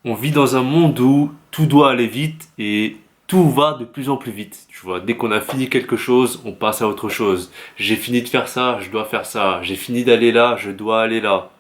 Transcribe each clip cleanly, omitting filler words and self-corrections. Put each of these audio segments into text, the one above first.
On vit dans un monde où tout doit aller vite et tout va de plus en plus vite. Tu vois, dès qu'on a fini quelque chose, on passe à autre chose. J'ai fini de faire ça, je dois faire ça. J'ai fini d'aller là, je dois aller là.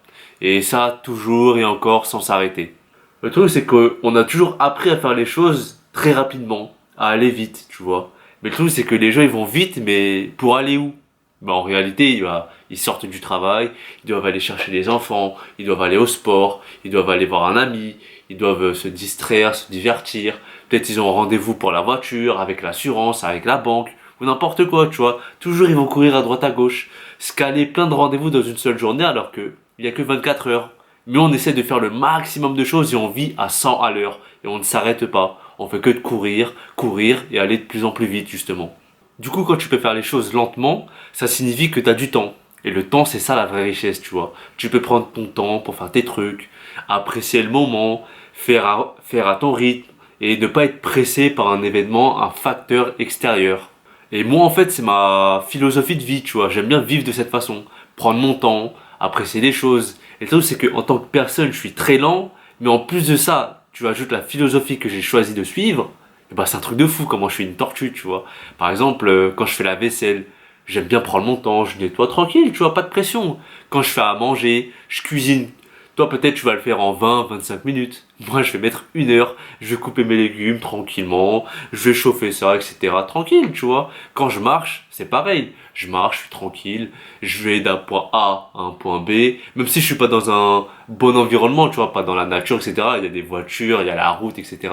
Et ça, toujours et encore sans s'arrêter. Le truc, c'est qu'on a toujours appris à faire les choses très rapidement, à aller vite, tu vois. Mais le truc, c'est que les gens, ils vont vite, mais pour aller où? Ben, en réalité, ils sortent du travail, ils doivent aller chercher les enfants, ils doivent aller au sport, ils doivent aller voir un ami, ils doivent se distraire, se divertir. Peut-être ils ont rendez-vous pour la voiture, avec l'assurance, avec la banque, ou n'importe quoi, tu vois. Toujours, ils vont courir à droite à gauche, se caler plein de rendez-vous dans une seule journée, alors que il y a que 24 heures. Mais on essaie de faire le maximum de choses et on vit à 100 à l'heure. Et on ne s'arrête pas. On fait que de courir, courir et aller de plus en plus vite, justement. Du coup, quand tu peux faire les choses lentement, ça signifie que tu as du temps. Et le temps, c'est ça la vraie richesse, tu vois. Tu peux prendre ton temps pour faire tes trucs, apprécier le moment, faire à ton rythme et ne pas être pressé par un événement, un facteur extérieur. Et moi, en fait, c'est ma philosophie de vie, tu vois. J'aime bien vivre de cette façon. Prendre mon temps, apprécier les choses. Et le truc, c'est qu'en tant que personne, je suis très lent. Mais en plus de ça, tu ajoutes la philosophie que j'ai choisi de suivre. Et bah, c'est un truc de fou comment je suis une tortue, tu vois. Par exemple, quand je fais la vaisselle, j'aime bien prendre mon temps, je nettoie tranquille, tu vois, pas de pression. Quand je fais à manger, je cuisine. Toi, peut-être, tu vas le faire en 20-25 minutes. Moi, je vais mettre 1 heure. Je vais couper mes légumes tranquillement. Je vais chauffer ça, etc. Tranquille, tu vois. Quand je marche, c'est pareil. Je marche, je suis tranquille. Je vais d'un point A à un point B. Même si je suis pas dans un bon environnement, tu vois, pas dans la nature, etc. Il y a des voitures, il y a la route, etc.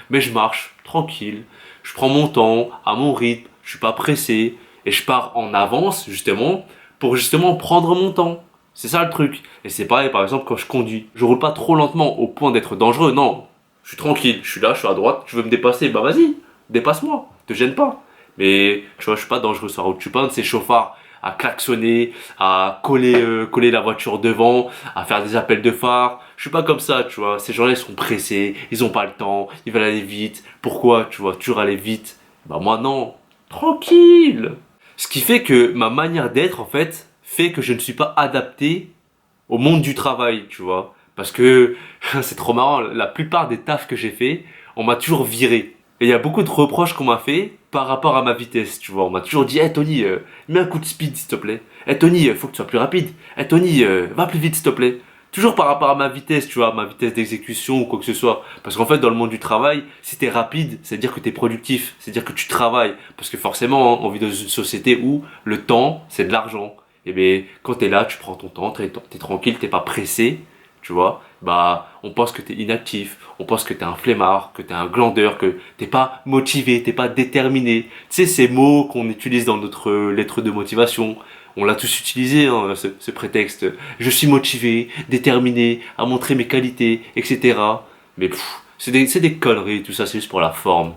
Mais je marche tranquille. Je prends mon temps, à mon rythme. Je suis pas pressé. Et je pars en avance, justement, pour justement prendre mon temps. C'est ça le truc. Et c'est pareil, par exemple, quand je conduis. Je roule pas trop lentement au point d'être dangereux. Non, je suis tranquille. Je suis là, je suis à droite. Tu veux me dépasser? Bah vas-y, dépasse-moi. Te gêne pas. Mais tu vois, je suis pas dangereux sur la route. Je suis pas un de ces chauffards à klaxonner, à coller la voiture devant, à faire des appels de phare. Je suis pas comme ça, tu vois. Ces gens-là, ils sont pressés, ils ont pas le temps, ils veulent aller vite. Pourquoi, tu vois, toujours aller vite? Bah moi non. Tranquille. Ce qui fait que ma manière d'être, en fait que je ne suis pas adapté au monde du travail, tu vois. Parce que c'est trop marrant, la plupart des tafs que j'ai fait, on m'a toujours viré. Et il y a beaucoup de reproches qu'on m'a fait par rapport à ma vitesse, tu vois. On m'a toujours dit, hey Tony, mets un coup de speed s'il te plaît. Hey Tony, faut que tu sois plus rapide. Hey Tony, va plus vite s'il te plaît. Toujours par rapport à ma vitesse, tu vois, ma vitesse d'exécution ou quoi que ce soit. Parce qu'en fait, dans le monde du travail, si t'es rapide, c'est-à-dire que t'es productif, c'est-à-dire que tu travailles. Parce que forcément, on vit dans une société où le temps, c'est de l'argent. Et bien, quand t'es là, tu prends ton temps, t'es tranquille, t'es pas pressé, tu vois. Bah, on pense que t'es inactif, on pense que t'es un flemmard, que t'es un glandeur, que t'es pas motivé, t'es pas déterminé. Tu sais, ces mots qu'on utilise dans notre lettre de motivation, on l'a tous utilisé, hein, ce prétexte. Je suis motivé, déterminé, à montrer mes qualités, etc. Mais c'est des conneries, tout ça, c'est juste pour la forme.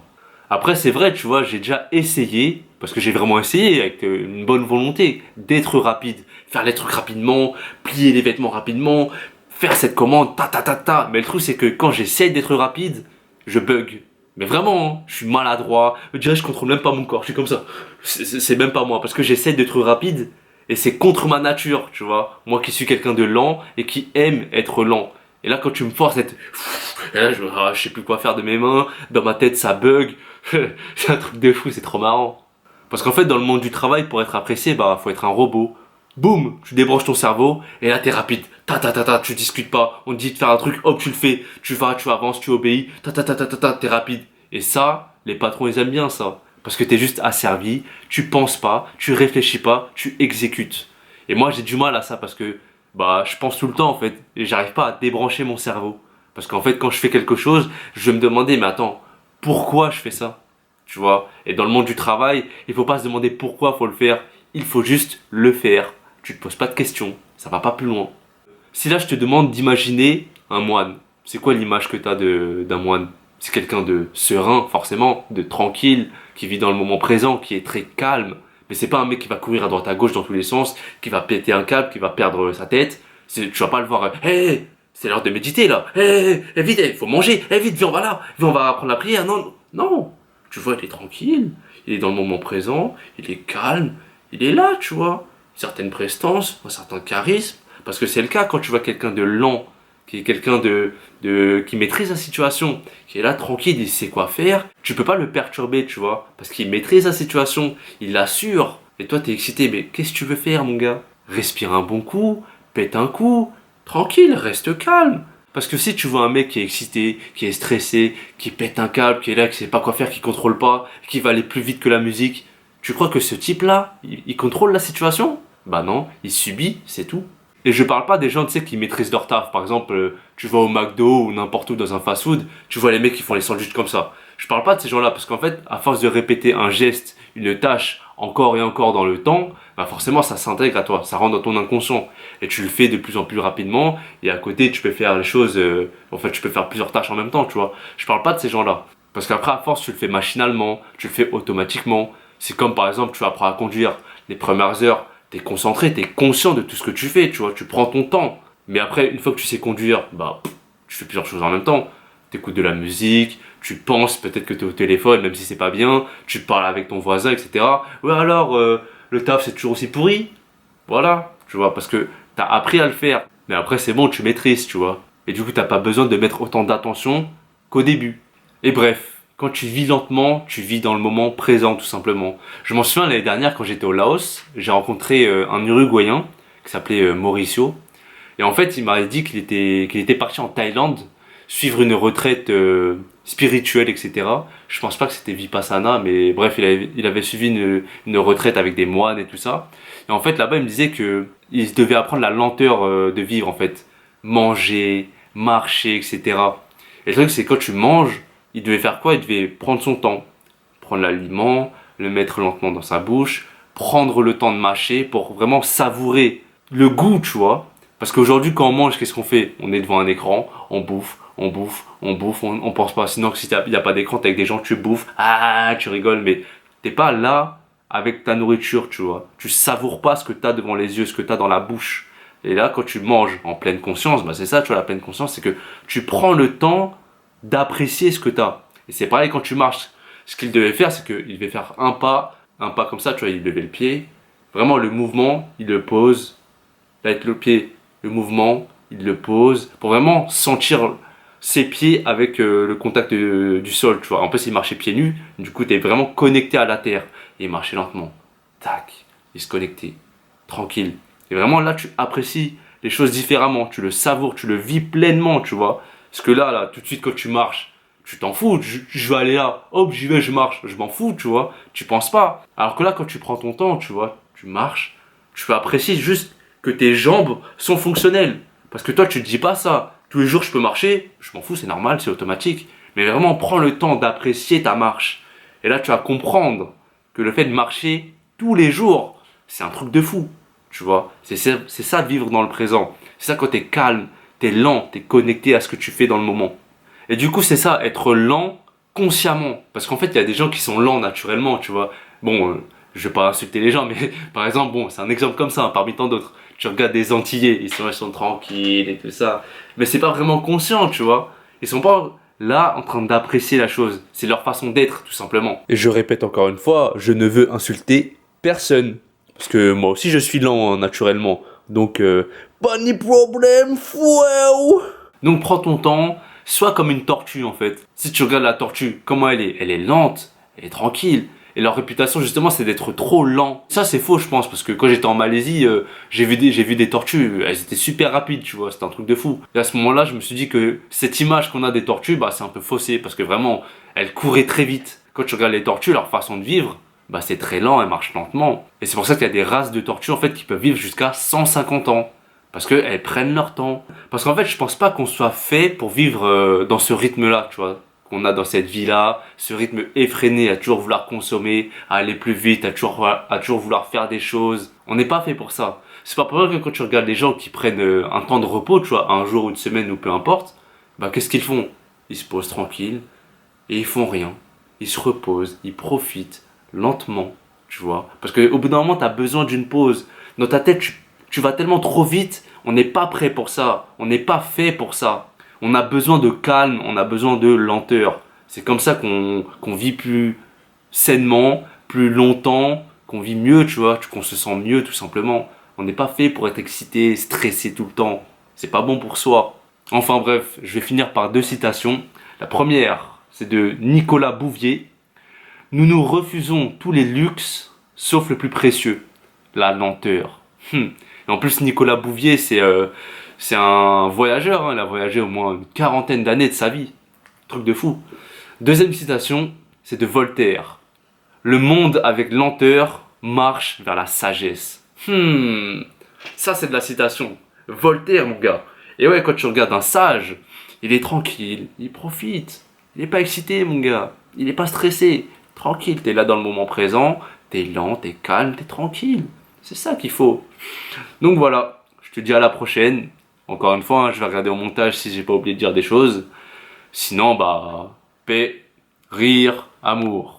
Après, c'est vrai, tu vois, j'ai déjà essayé, parce que j'ai vraiment essayé avec une bonne volonté, d'être rapide, faire les trucs rapidement, plier les vêtements rapidement, faire cette commande, ta ta ta ta. Mais le truc, c'est que quand j'essaye d'être rapide, je bug. Mais vraiment, hein, je suis maladroit, je dirais, je contrôle même pas mon corps, je suis comme ça. C'est même pas moi, parce que j'essaye d'être rapide, et c'est contre ma nature, tu vois. Moi qui suis quelqu'un de lent, et qui aime être lent. Et là, quand tu me forces à être... Et là, je sais plus quoi faire de mes mains, dans ma tête, ça bug. C'est un truc de fou, c'est trop marrant. Parce qu'en fait, dans le monde du travail, pour être apprécié, bah, faut être un robot. Boum, tu débranches ton cerveau, et là, t'es rapide. Ta ta ta ta, tu discutes pas. On te dit de faire un truc, hop, tu le fais. Tu vas, tu avances, tu obéis. Ta ta ta ta ta ta, t'es rapide. Et ça, les patrons, ils aiment bien ça. Parce que t'es juste asservi, tu penses pas, tu réfléchis pas, tu exécutes. Et moi, j'ai du mal à ça parce que, bah, je pense tout le temps, en fait. Et j'arrive pas à débrancher mon cerveau. Parce qu'en fait, quand je fais quelque chose, je vais me demander, mais attends, pourquoi je fais ça? Tu vois? Et dans le monde du travail, il faut pas se demander pourquoi faut le faire. Il faut juste le faire. Tu te poses pas de questions. Ça va pas plus loin. Si là je te demande d'imaginer un moine, c'est quoi l'image que tu as d'un moine? C'est quelqu'un de serein, forcément, de tranquille, qui vit dans le moment présent, qui est très calme. Mais c'est pas un mec qui va courir à droite à gauche dans tous les sens, qui va péter un câble, qui va perdre sa tête. Tu vas pas le voir, hé, c'est l'heure de méditer là, hé, vite, il faut manger, vite, viens, on va là, viens, on va apprendre la prière. Non, non, tu vois, il est tranquille, il est dans le moment présent, il est calme, il est là, tu vois. Une certaine prestance, un certain charisme. Parce que c'est le cas quand tu vois quelqu'un de lent qui est quelqu'un qui maîtrise la situation, qui est là tranquille, il sait quoi faire, tu peux pas le perturber, tu vois, parce qu'il maîtrise la situation, il l'assure. Et toi, t'es excité, mais qu'est-ce que tu veux faire, mon gars? Respire un bon coup, pète un coup, tranquille, reste calme. Parce que si tu vois un mec qui est excité, qui est stressé, qui pète un câble, qui est là, qui sait pas quoi faire, qui contrôle pas, qui va aller plus vite que la musique, tu crois que ce type-là, il contrôle la situation? Bah non, il subit, c'est tout. Et je parle pas des gens, tu sais, qui maîtrisent leur taf. Par exemple, tu vas au McDo ou n'importe où dans un fast-food, tu vois les mecs qui font les sandwichs comme ça. Je parle pas de ces gens-là parce qu'en fait, à force de répéter un geste, une tâche, encore et encore dans le temps, bah forcément ça s'intègre à toi, ça rentre dans ton inconscient. Et tu le fais de plus en plus rapidement, et à côté tu peux faire les choses, en fait tu peux faire plusieurs tâches en même temps, tu vois. Je parle pas de ces gens-là. Parce qu'après, à force, tu le fais machinalement, tu le fais automatiquement. C'est comme par exemple, tu apprends à conduire. Les premières heures, t'es concentré, t'es conscient de tout ce que tu fais, tu vois, tu prends ton temps. Mais après, une fois que tu sais conduire, bah, tu fais plusieurs choses en même temps. T'écoutes de la musique, tu penses peut-être que t'es au téléphone, même si c'est pas bien, tu parles avec ton voisin, etc. Ouais, alors, le taf c'est toujours aussi pourri. Voilà, tu vois, parce que t'as appris à le faire. Mais après, c'est bon, tu maîtrises, tu vois. Et du coup, t'as pas besoin de mettre autant d'attention qu'au début. Et bref, quand tu vis lentement, tu vis dans le moment présent tout simplement. Je m'en souviens l'année dernière quand j'étais au Laos, j'ai rencontré un Uruguayen qui s'appelait Mauricio. Et en fait, il m'avait dit qu'il était parti en Thaïlande suivre une retraite spirituelle, etc. Je pense pas que c'était Vipassana, mais bref, il avait suivi une retraite avec des moines et tout ça. Et en fait, là-bas, il me disait que il devait apprendre la lenteur de vivre en fait. Manger, marcher, etc. Et le truc, c'est quand tu manges, il devait faire quoi? Il devait prendre son temps, prendre l'aliment, le mettre lentement dans sa bouche, prendre le temps de mâcher pour vraiment savourer le goût, tu vois. Parce qu'aujourd'hui, quand on mange, qu'est-ce qu'on fait? On est devant un écran, on bouffe, on bouffe, on bouffe, on pense pas. Sinon, si il n'y a pas d'écran, t'es avec des gens, tu bouffes, ah, tu rigoles, mais t'es pas là avec ta nourriture, tu vois. Tu savoures pas ce que t'as devant les yeux, ce que t'as dans la bouche. Et là, quand tu manges en pleine conscience, bah c'est ça, tu vois, la pleine conscience, c'est que tu prends le temps d'apprécier ce que tu as. Et c'est pareil quand tu marches. Ce qu'il devait faire, c'est qu'il devait faire un pas comme ça, tu vois, il levait le pied. Vraiment, le mouvement, il le pose. Là, avec le pied, le mouvement, il le pose. Pour vraiment sentir ses pieds avec le contact du sol, tu vois. En plus, il marchait pieds nus. Du coup, tu es vraiment connecté à la terre. Et il marchait lentement. Tac. Il se connectait. Tranquille. Et vraiment, là, tu apprécies les choses différemment. Tu le savoures, tu le vis pleinement, tu vois. Parce que là, tout de suite, quand tu marches, tu t'en fous. Je vais aller là. Hop, j'y vais, je marche. Je m'en fous, tu vois. Tu penses pas. Alors que là, quand tu prends ton temps, tu vois, tu marches, tu peux apprécier juste que tes jambes sont fonctionnelles. Parce que toi, tu te dis pas ça. Tous les jours, je peux marcher. Je m'en fous, c'est normal, c'est automatique. Mais vraiment, prends le temps d'apprécier ta marche. Et là, tu vas comprendre que le fait de marcher tous les jours, c'est un truc de fou. Tu vois, c'est ça vivre dans le présent. C'est ça quand t'es calme, t'es lent, t'es connecté à ce que tu fais dans le moment. Et du coup, c'est ça, être lent consciemment. Parce qu'en fait, il y a des gens qui sont lents naturellement, tu vois. Bon, je vais pas insulter les gens, mais par exemple, bon, c'est un exemple comme ça, hein, parmi tant d'autres. Tu regardes des Antillais, ils sont tranquilles et tout ça. Mais c'est pas vraiment conscient, tu vois. Ils sont pas là en train d'apprécier la chose. C'est leur façon d'être, tout simplement. Et je répète encore une fois, je ne veux insulter personne. Parce que moi aussi je suis lent hein, naturellement. Donc, pas de problème, fouet. Donc prends ton temps, sois comme une tortue en fait. Si tu regardes la tortue, comment elle est? Elle est lente, elle est tranquille. Et leur réputation justement c'est d'être trop lent. Ça c'est faux je pense parce que quand j'étais en Malaisie, j'ai vu des tortues, elles étaient super rapides tu vois, c'était un truc de fou. Et à ce moment-là je me suis dit que cette image qu'on a des tortues, bah c'est un peu faussé parce que vraiment elles couraient très vite. Quand tu regardes les tortues, leur façon de vivre, bah c'est très lent, elles marchent lentement. Et c'est pour ça qu'il y a des races de tortues en fait qui peuvent vivre jusqu'à 150 ans. Parce qu'elles prennent leur temps. Parce qu'en fait je pense pas qu'on soit fait pour vivre dans ce rythme-là, tu vois. Qu'on a dans cette vie-là, ce rythme effréné à toujours vouloir consommer, à aller plus vite, à toujours vouloir faire des choses. On n'est pas fait pour ça. C'est pas pour rien que quand tu regardes les gens qui prennent un temps de repos, tu vois, un jour, une semaine ou peu importe, bah qu'est-ce qu'ils font? Ils se posent tranquilles et ils font rien. Ils se reposent, ils profitent lentement, tu vois. Parce qu'au bout d'un moment, tu as besoin d'une pause. Dans ta tête, tu vas tellement trop vite, on n'est pas prêt pour ça. On n'est pas fait pour ça. On a besoin de calme, on a besoin de lenteur. C'est comme ça qu'on vit plus sainement, plus longtemps, qu'on vit mieux, tu vois, qu'on se sent mieux tout simplement. On n'est pas fait pour être excité, stressé tout le temps. C'est pas bon pour soi. Enfin bref, je vais finir par deux citations. La première, c'est de Nicolas Bouvier. Nous nous refusons tous les luxes, sauf le plus précieux, la lenteur. Et en plus, Nicolas Bouvier, c'est un voyageur, hein. Il a voyagé au moins une quarantaine d'années de sa vie. Truc de fou. Deuxième citation, c'est de Voltaire. Le monde avec lenteur marche vers la sagesse. Ça c'est de la citation. Voltaire, mon gars. Et ouais, quand tu regardes un sage, il est tranquille, il profite. Il n'est pas excité, mon gars. Il n'est pas stressé. Tranquille, t'es là dans le moment présent, t'es lent, t'es calme, t'es tranquille. C'est ça qu'il faut. Donc voilà, je te dis à la prochaine. Encore une fois, hein, je vais regarder au montage si j'ai pas oublié de dire des choses. Sinon, bah, paix, rire, amour.